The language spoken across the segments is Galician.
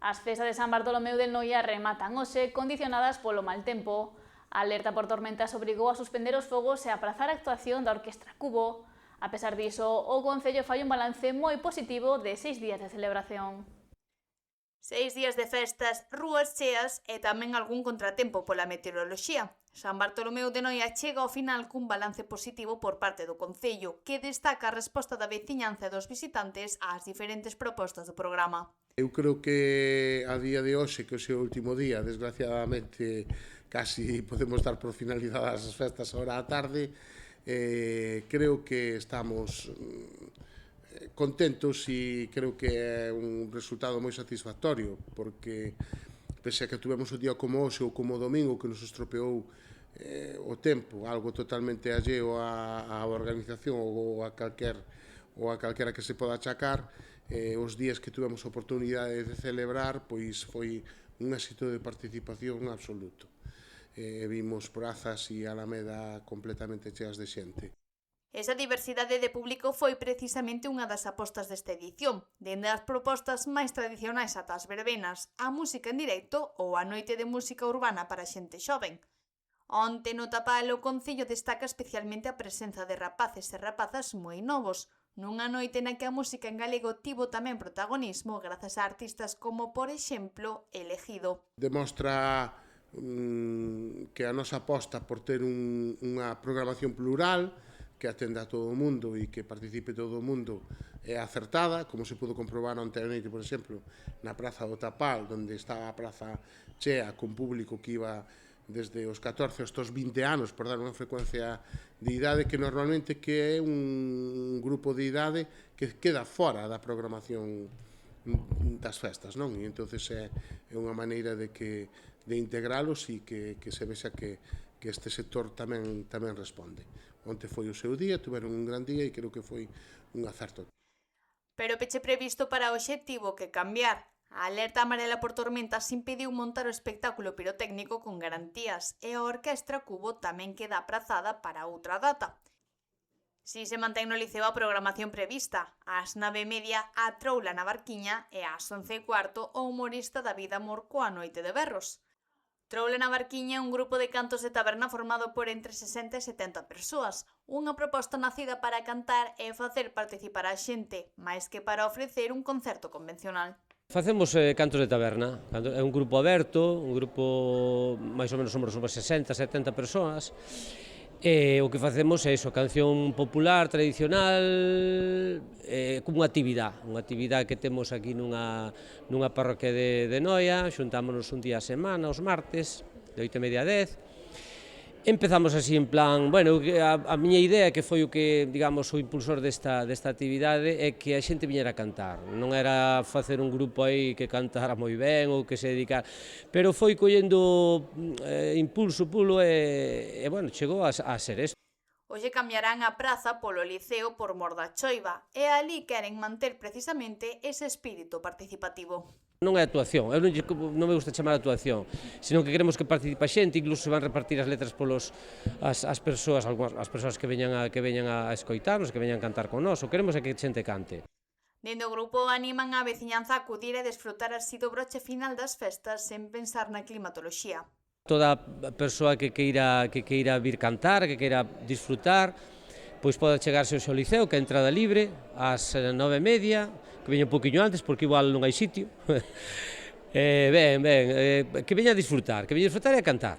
As festas de San Bartolomeu de Noia rematan hoxe condicionadas polo mal tempo. A alerta por tormentas obrigou a suspender os fogos e a aprazar a actuación da Orquestra Cubo. A pesar diso, o Concello fai un balance moi positivo de 6 días de celebración. 6 días de festas, rúas cheas e tamén algún contratempo pola meteoroloxía. San Bartolomeu de Noia chega ao final cun balance positivo por parte do Concello, que destaca a resposta da veciñanza e dos visitantes ás diferentes propostas do programa. Eu creo que a día de hoxe, que hoxe é o último día, desgraciadamente casi podemos dar por finalizadas as festas ahora á tarde, creo que estamos contentos e creo que é un resultado moi satisfactorio, porque pese a que tuvemos o día como hoxe ou como o domingo que nos estropeou o tempo, algo totalmente alleo á organización ou a calquera que se poda achacar, os días que tivemos a oportunidade de celebrar, pois foi un éxito de participación absoluto. Vimos prazas e Alameda completamente cheas de xente. Esa diversidade de público foi precisamente unha das apostas desta edición, dende as propostas máis tradicionais ata as verbenas, a música en directo ou a noite de música urbana para xente xoven. Onte no Tapal o Concello destaca especialmente a presenza de rapaces e rapazas moi novos, nunha noite na que a música en galego tivo tamén protagonismo grazas a artistas como, por exemplo, Elegido. Demostra que a nosa aposta por ter unha programación plural, que atenda a todo o mundo e que participe todo o mundo é acertada, como se pudo comprobar onte a noite, por exemplo, na Praza do Tapal, onde estaba a praza chea, con público que iba desde os 14 aos 20 anos, por dar unha frecuencia de idade que normalmente que é un grupo de idade que queda fora da programación das festas, non? E entonces é unha maneira de integralos e que se vexa que este sector tamén responde. Onte foi o seu día, tuveron un gran día e creo que foi un acerto. Pero o peche previsto para hoxe tivo que cambiar. A alerta amarela por tormentas impediu montar o espectáculo pirotécnico con garantías e a Orquestra Cubo tamén queda aprazada para outra data. Si se mantén no Liceo a programación prevista, ás 9:30 a Troula na Barquiña e ás 11:15 o humorista David Amor coa Noite de Berros. Troula na Barquiña é un grupo de cantos de taberna formado por entre 60 e 70 persoas, unha proposta nacida para cantar e facer participar a xente, máis que para ofrecer un concerto convencional. Facemos cantos de taberna, é un grupo aberto, un grupo máis ou menos somos 60, 70 persoas, e o que facemos é iso, canción popular, tradicional, cunha actividade que temos aquí nunha parroquia de Noia, xuntámonos un día a semana, os martes, de 8:30 a 10. Empezamos así en plan, bueno, a miña idea, que foi o que, digamos, o impulsor desta actividade, é que a xente viñera a cantar, non era facer un grupo aí que cantara moi ben ou que se dedicara, pero foi collendo impulso pulo e bueno, chegou a ser eso. Hoxe cambiarán a praza polo Liceo por mor da choiva e ali queren manter precisamente ese espírito participativo. Non é actuación, eu non me gusta chamar actuación, senón que queremos que participe a xente, incluso se van repartir as letras polos as persoas, as persoas que veñan a escoitarnos, que veñan a cantar con nós, o queremos é que a xente cante. Dende o grupo animan a veciñanza a acudir e desfrutar así do broche final das festas sen pensar na climatoloxía. Toda persoa que queira vir cantar, que queira disfrutar, pois pode chegarse ao Liceo, que é a entrada libre, ás 9:30, que veña un poquinho antes, porque igual non hai sitio. Que veña a disfrutar e a cantar.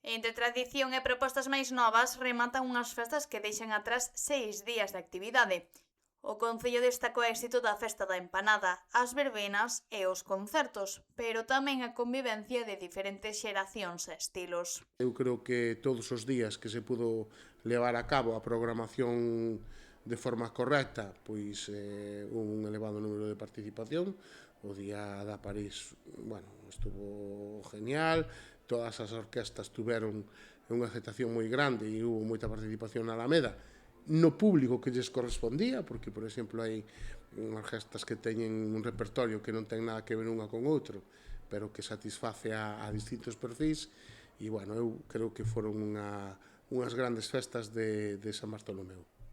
Entre tradición e propostas máis novas, rematan unhas festas que deixan atrás 6 días de actividade. O Concello destacou o éxito da Festa da Empanada, as verbenas e os concertos, pero tamén a convivencia de diferentes xeracións e estilos. Eu creo que todos os días que se pudo levar a cabo a programación de forma correcta, pois un elevado número de participación. O día da París, bueno, estuvo genial, todas as orquestas tuveron unha aceptación moi grande e hubo moita participación na Alameda, no público que lles correspondía, porque, por exemplo, hai orquestas que teñen un repertorio que non ten nada que ver unha con outro, pero que satisface a distintos perfis, e, bueno, eu creo que foron unhas grandes festas de San Bartolomeu.